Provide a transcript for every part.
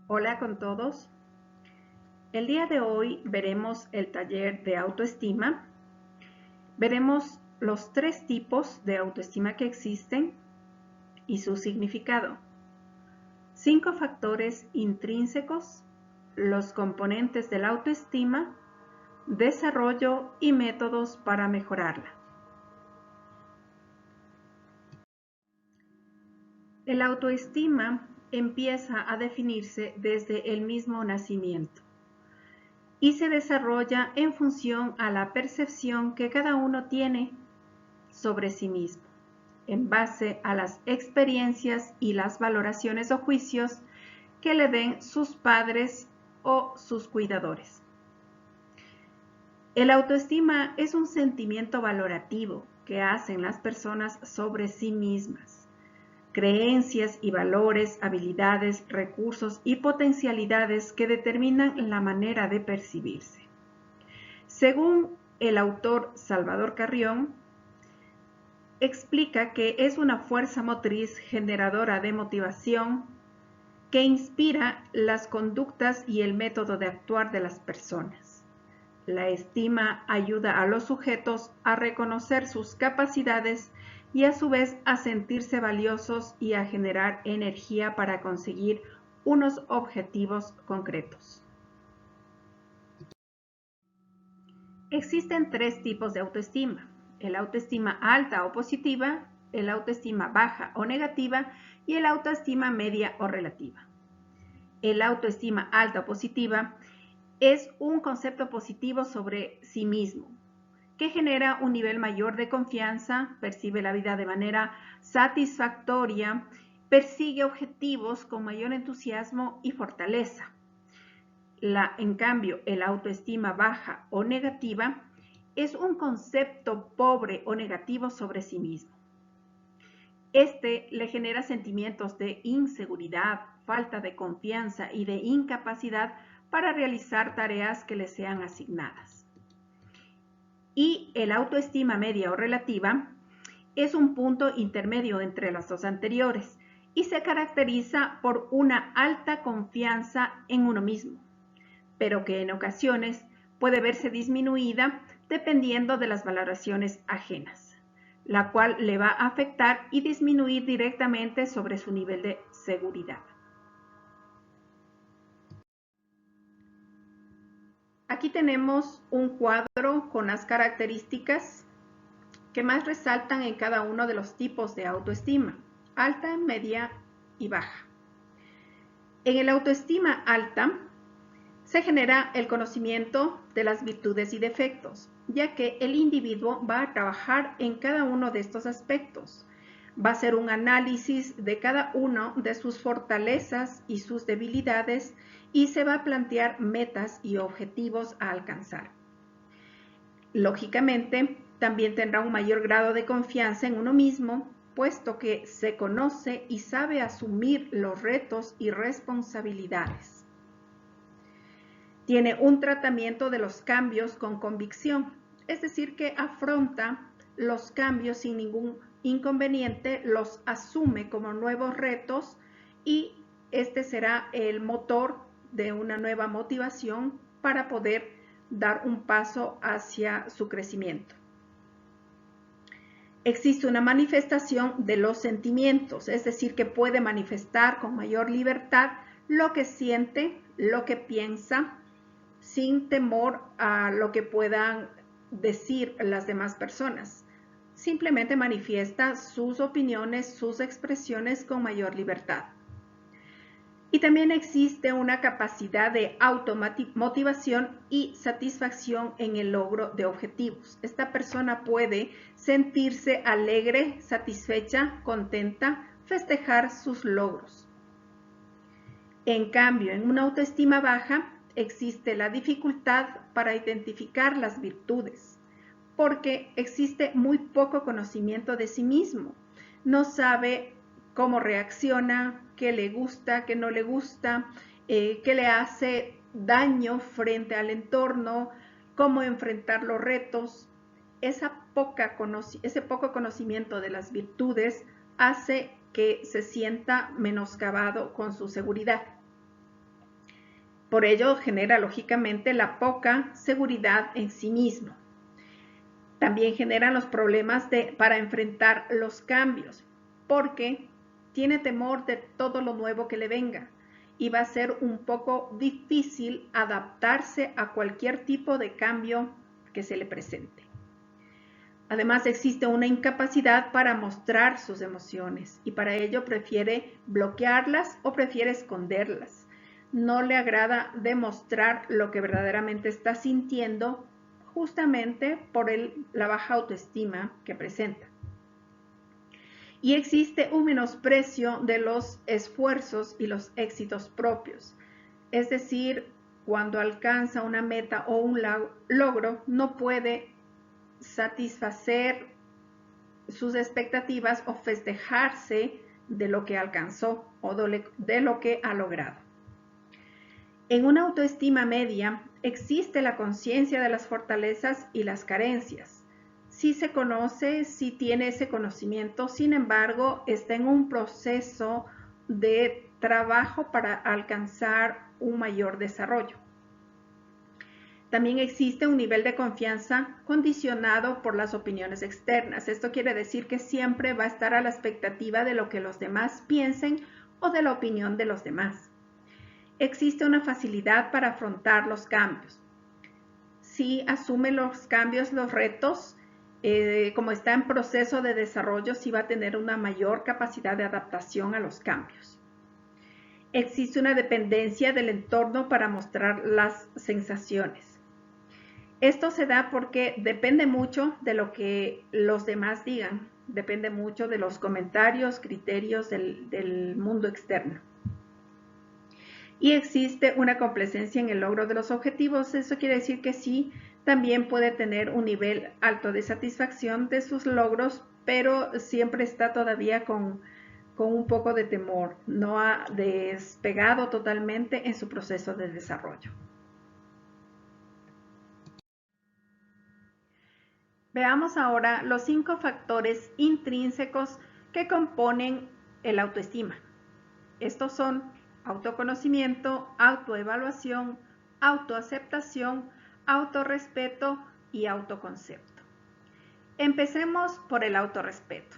Hola con todos. El día de hoy veremos el taller de autoestima. Veremos los 3 tipos de autoestima que existen y su significado. 5 factores intrínsecos, los componentes de la autoestima, desarrollo y métodos para mejorarla. El autoestima empieza a definirse desde el mismo nacimiento y se desarrolla en función a la percepción que cada uno tiene sobre sí mismo, en base a las experiencias y las valoraciones o juicios que le den sus padres o sus cuidadores. El autoestima es un sentimiento valorativo que hacen las personas sobre sí mismas. Creencias y valores, habilidades, recursos y potencialidades que determinan la manera de percibirse. Según el autor Salvador Carrión, explica que es una fuerza motriz generadora de motivación que inspira las conductas y el método de actuar de las personas. La estima ayuda a los sujetos a reconocer sus capacidades y a su vez a sentirse valiosos y a generar energía para conseguir unos objetivos concretos. Existen 3 tipos de autoestima: el autoestima alta o positiva, el autoestima baja o negativa y el autoestima media o relativa. El autoestima alta o positiva es un concepto positivo sobre sí mismo, que genera un nivel mayor de confianza, percibe la vida de manera satisfactoria, persigue objetivos con mayor entusiasmo y fortaleza. En cambio, el autoestima baja o negativa es un concepto pobre o negativo sobre sí mismo. Este le genera sentimientos de inseguridad, falta de confianza y de incapacidad para realizar tareas que le sean asignadas. Y el autoestima media o relativa es un punto intermedio entre las dos anteriores y se caracteriza por una alta confianza en uno mismo, pero que en ocasiones puede verse disminuida dependiendo de las valoraciones ajenas, la cual le va a afectar y disminuir directamente sobre su nivel de seguridad. Aquí tenemos un cuadro con las características que más resaltan en cada uno de los tipos de autoestima: alta, media y baja. En el autoestima alta se genera el conocimiento de las virtudes y defectos, ya que el individuo va a trabajar en cada uno de estos aspectos. Va a hacer un análisis de cada uno de sus fortalezas y sus debilidades y se va a plantear metas y objetivos a alcanzar. Lógicamente, también tendrá un mayor grado de confianza en uno mismo, puesto que se conoce y sabe asumir los retos y responsabilidades. Tiene un tratamiento de los cambios con convicción, es decir, que afronta los cambios sin ningún inconveniente, los asume como nuevos retos y este será el motor de una nueva motivación para poder dar un paso hacia su crecimiento. Existe una manifestación de los sentimientos, es decir, que puede manifestar con mayor libertad lo que siente, lo que piensa, sin temor a lo que puedan decir las demás personas. Simplemente manifiesta sus opiniones, sus expresiones con mayor libertad. Y también existe una capacidad de automotivación y satisfacción en el logro de objetivos. Esta persona puede sentirse alegre, satisfecha, contenta, festejar sus logros. En cambio, en una autoestima baja existe la dificultad para identificar las virtudes, porque existe muy poco conocimiento de sí mismo. No sabe cómo reacciona, qué le gusta, qué no le gusta, qué le hace daño frente al entorno, cómo enfrentar los retos. Ese poco conocimiento de las virtudes hace que se sienta menoscabado con su seguridad. Por ello genera lógicamente la poca seguridad en sí mismo. También generan los problemas para enfrentar los cambios, porque tiene temor de todo lo nuevo que le venga y va a ser un poco difícil adaptarse a cualquier tipo de cambio que se le presente. Además, existe una incapacidad para mostrar sus emociones y para ello prefiere bloquearlas o prefiere esconderlas. No le agrada demostrar lo que verdaderamente está sintiendo, justamente por la baja autoestima que presenta. Y existe un menosprecio de los esfuerzos y los éxitos propios. Es decir, cuando alcanza una meta o un logro, no puede satisfacer sus expectativas o festejarse de lo que alcanzó o de lo que ha logrado. En una autoestima media existe la conciencia de las fortalezas y las carencias. Sí se conoce, sí tiene ese conocimiento, sin embargo, está en un proceso de trabajo para alcanzar un mayor desarrollo. También existe un nivel de confianza condicionado por las opiniones externas. Esto quiere decir que siempre va a estar a la expectativa de lo que los demás piensen o de la opinión de los demás. Existe una facilidad para afrontar los cambios. Si asume los cambios, los retos, como está en proceso de desarrollo, sí va a tener una mayor capacidad de adaptación a los cambios. Existe una dependencia del entorno para mostrar las sensaciones. Esto se da porque depende mucho de lo que los demás digan, depende mucho de los comentarios, criterios del mundo externo. Y existe una complacencia en el logro de los objetivos. Eso quiere decir que sí, también puede tener un nivel alto de satisfacción de sus logros, pero siempre está todavía con un poco de temor, no ha despegado totalmente en su proceso de desarrollo. Veamos ahora los 5 factores intrínsecos que componen el autoestima. Estos son autoconocimiento, autoevaluación, autoaceptación, autorrespeto y autoconcepto. Empecemos por el autorrespeto.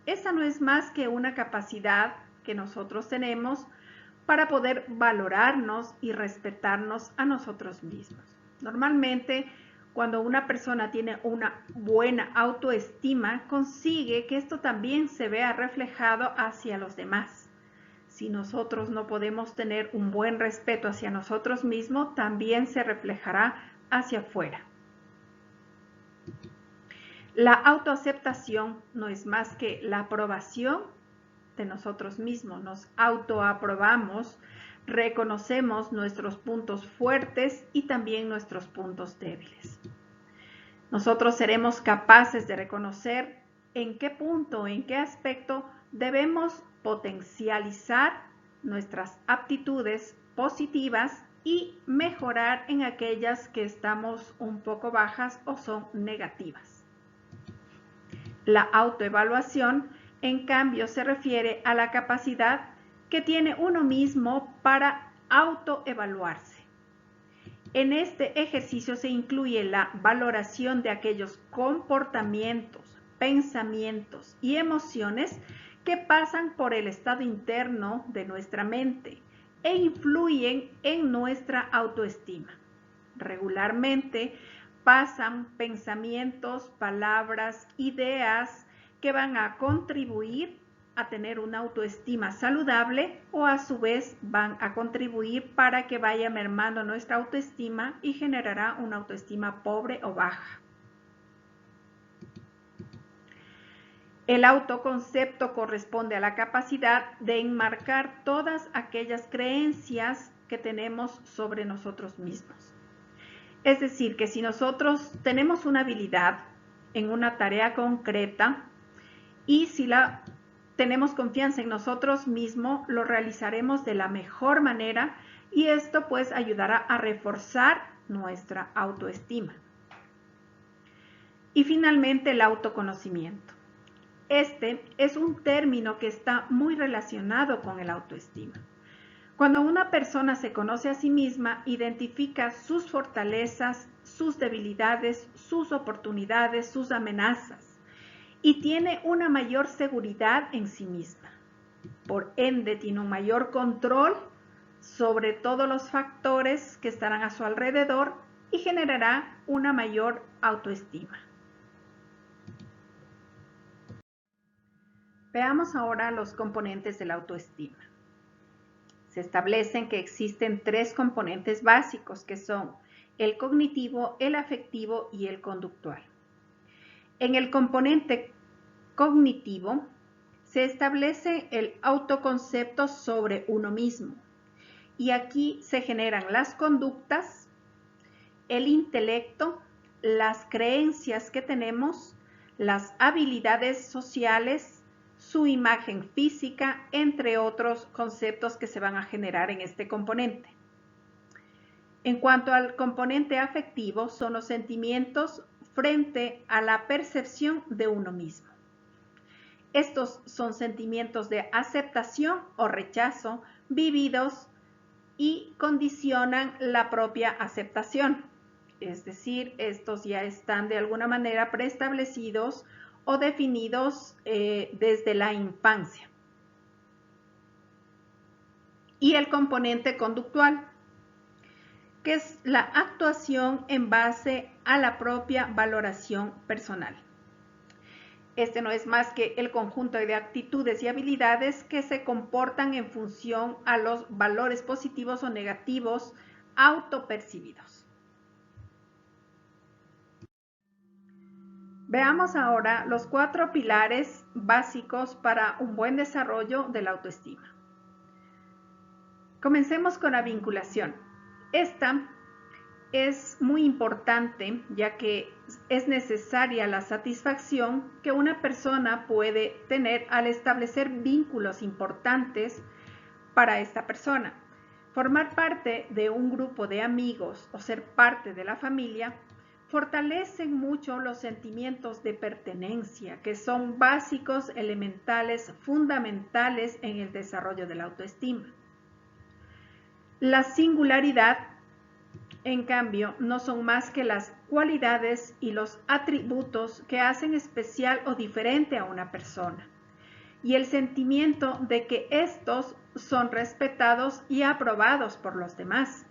Esta no es más que una capacidad que nosotros tenemos para poder valorarnos y respetarnos a nosotros mismos. Normalmente, cuando una persona tiene una buena autoestima, consigue que esto también se vea reflejado hacia los demás. Si nosotros no podemos tener un buen respeto hacia nosotros mismos, también se reflejará hacia afuera. La autoaceptación no es más que la aprobación de nosotros mismos. Nos autoaprobamos, reconocemos nuestros puntos fuertes y también nuestros puntos débiles. Nosotros seremos capaces de reconocer en qué punto, en qué aspecto debemos potencializar nuestras aptitudes positivas y mejorar en aquellas que estamos un poco bajas o son negativas. La autoevaluación, en cambio, se refiere a la capacidad que tiene uno mismo para autoevaluarse. En este ejercicio se incluye la valoración de aquellos comportamientos, pensamientos y emociones que pasan por el estado interno de nuestra mente e influyen en nuestra autoestima. Regularmente pasan pensamientos, palabras, ideas que van a contribuir a tener una autoestima saludable o a su vez van a contribuir para que vaya mermando nuestra autoestima y generará una autoestima pobre o baja. El autoconcepto corresponde a la capacidad de enmarcar todas aquellas creencias que tenemos sobre nosotros mismos. Es decir, que si nosotros tenemos una habilidad en una tarea concreta y si tenemos confianza en nosotros mismos, lo realizaremos de la mejor manera y esto pues ayudará a reforzar nuestra autoestima. Y finalmente el autoconocimiento. Este es un término que está muy relacionado con el autoestima, Cuando una persona se conoce a sí misma, identifica sus fortalezas, sus debilidades, sus oportunidades, sus amenazas y tiene una mayor seguridad en sí misma. Por ende, tiene un mayor control sobre todos los factores que estarán a su alrededor y generará una mayor autoestima. Veamos ahora los componentes de la autoestima. Se establecen que existen 3 componentes básicos que son el cognitivo, el afectivo y el conductual. En el componente cognitivo se establece el autoconcepto sobre uno mismo y aquí se generan las conductas, el intelecto, las creencias que tenemos, las habilidades sociales, su imagen física, entre otros conceptos que se van a generar en este componente. En cuanto al componente afectivo, son los sentimientos frente a la percepción de uno mismo. Estos son sentimientos de aceptación o rechazo vividos y condicionan la propia aceptación. Es decir, estos ya están de alguna manera preestablecidos o definidos desde la infancia. Y el componente conductual, que es la actuación en base a la propia valoración personal. Este no es más que el conjunto de actitudes y habilidades que se comportan en función a los valores positivos o negativos autopercibidos. Veamos ahora los 4 pilares básicos para un buen desarrollo de la autoestima. Comencemos con la vinculación. Esta es muy importante ya que es necesaria la satisfacción que una persona puede tener al establecer vínculos importantes para esta persona. Formar parte de un grupo de amigos o ser parte de la familia fortalecen mucho los sentimientos de pertenencia, que son básicos, elementales, fundamentales en el desarrollo de la autoestima. La singularidad, en cambio, no son más que las cualidades y los atributos que hacen especial o diferente a una persona, y el sentimiento de que estos son respetados y aprobados por los demás.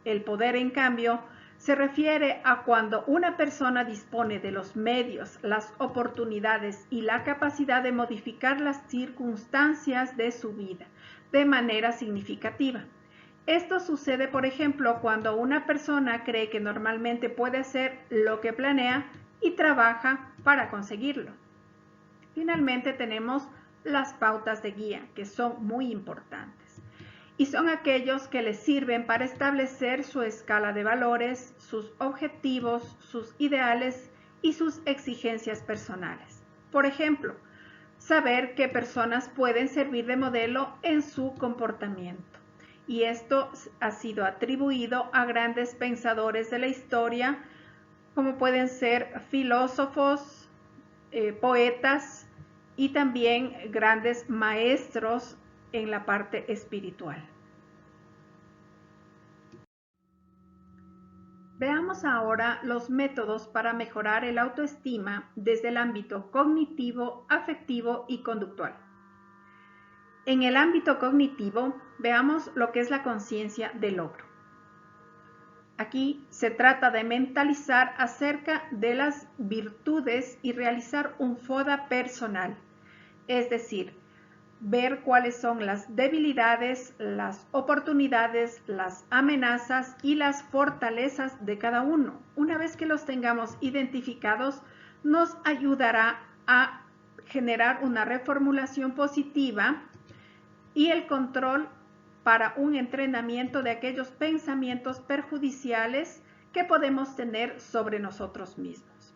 El poder, en cambio, se refiere a cuando una persona dispone de los medios, las oportunidades y la capacidad de modificar las circunstancias de su vida de manera significativa. Esto sucede, por ejemplo, cuando una persona cree que normalmente puede hacer lo que planea y trabaja para conseguirlo. Finalmente tenemos las pautas de guía, que son muy importantes. Y son aquellos que les sirven para establecer su escala de valores, sus objetivos, sus ideales y sus exigencias personales. Por ejemplo, saber qué personas pueden servir de modelo en su comportamiento. Y esto ha sido atribuido a grandes pensadores de la historia, como pueden ser filósofos, poetas y también grandes maestros en la parte espiritual. Veamos ahora los métodos para mejorar el autoestima desde el ámbito cognitivo, afectivo y conductual. En el ámbito cognitivo, veamos lo que es la conciencia del logro. Aquí se trata de mentalizar acerca de las virtudes y realizar un FODA personal, es decir, ver cuáles son las debilidades, las oportunidades, las amenazas y las fortalezas de cada uno. Una vez que los tengamos identificados, nos ayudará a generar una reformulación positiva y el control para un entrenamiento de aquellos pensamientos perjudiciales que podemos tener sobre nosotros mismos.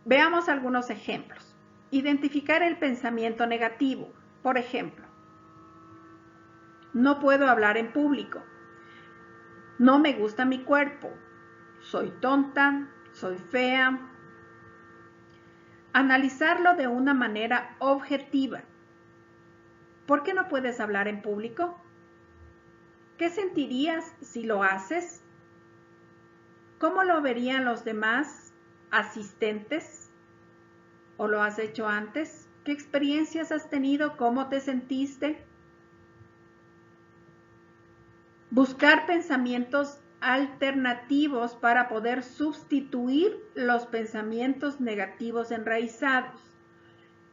Veamos algunos ejemplos. Identificar el pensamiento negativo. Por ejemplo, no puedo hablar en público. No me gusta mi cuerpo. Soy tonta, soy fea. Analizarlo de una manera objetiva. ¿Por qué no puedes hablar en público? ¿Qué sentirías si lo haces? ¿Cómo lo verían los demás asistentes? ¿O lo has hecho antes? ¿Qué experiencias has tenido? ¿Cómo te sentiste? Buscar pensamientos alternativos para poder sustituir los pensamientos negativos enraizados.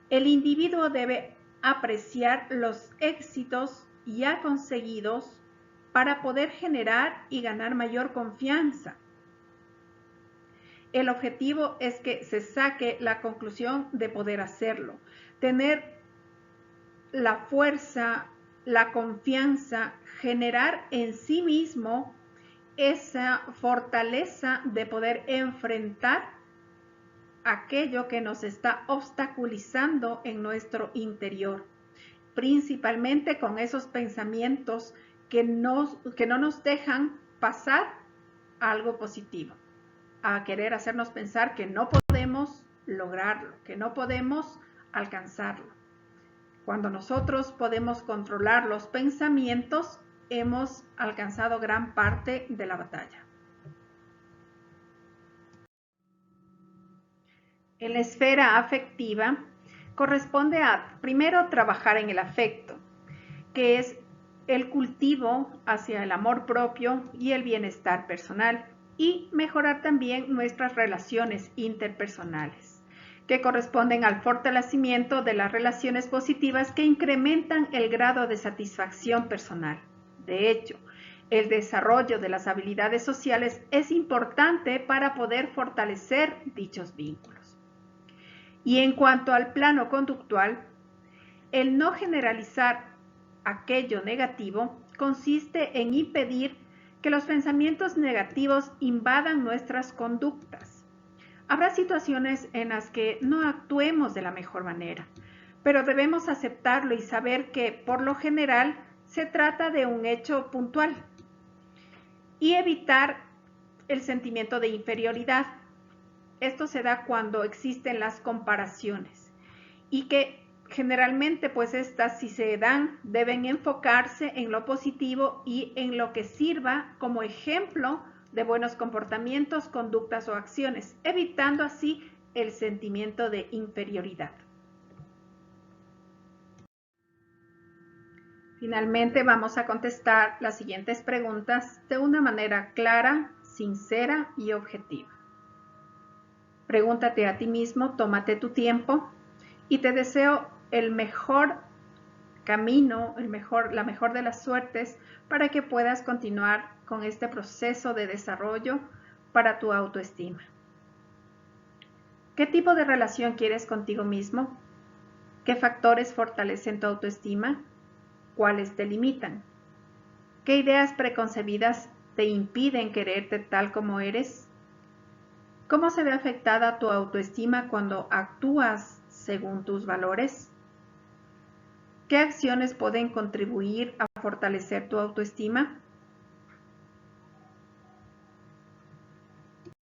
El individuo debe apreciar los éxitos ya conseguidos para poder generar y ganar mayor confianza. El objetivo es que se saque la conclusión de poder hacerlo, tener la fuerza, la confianza, generar en sí mismo esa fortaleza de poder enfrentar aquello que nos está obstaculizando en nuestro interior, principalmente con esos pensamientos que no nos dejan pasar a algo positivo, a querer hacernos pensar que no podemos lograrlo, que no podemos alcanzarlo. Cuando nosotros podemos controlar los pensamientos, hemos alcanzado gran parte de la batalla. En la esfera afectiva, corresponde a, primero, trabajar en el afecto, que es el cultivo hacia el amor propio y el bienestar personal, y mejorar también nuestras relaciones interpersonales, que corresponden al fortalecimiento de las relaciones positivas que incrementan el grado de satisfacción personal. De hecho, el desarrollo de las habilidades sociales es importante para poder fortalecer dichos vínculos. Y en cuanto al plano conductual, el no generalizar aquello negativo consiste en impedir que los pensamientos negativos invadan nuestras conductas. Habrá situaciones en las que no actuemos de la mejor manera, pero debemos aceptarlo y saber que, por lo general, se trata de un hecho puntual y evitar el sentimiento de inferioridad. Esto se da cuando existen las comparaciones y que generalmente pues estas, si se dan, deben enfocarse en lo positivo y en lo que sirva como ejemplo de buenos comportamientos, conductas o acciones, evitando así el sentimiento de inferioridad. Finalmente vamos a contestar las siguientes preguntas de una manera clara, sincera y objetiva. Pregúntate a ti mismo, tómate tu tiempo y te deseo el mejor camino, la mejor de las suertes para que puedas continuar con este proceso de desarrollo para tu autoestima. ¿Qué tipo de relación quieres contigo mismo? ¿Qué factores fortalecen tu autoestima? ¿Cuáles te limitan? ¿Qué ideas preconcebidas te impiden quererte tal como eres? ¿Cómo se ve afectada tu autoestima cuando actúas según tus valores? ¿Qué acciones pueden contribuir a fortalecer tu autoestima?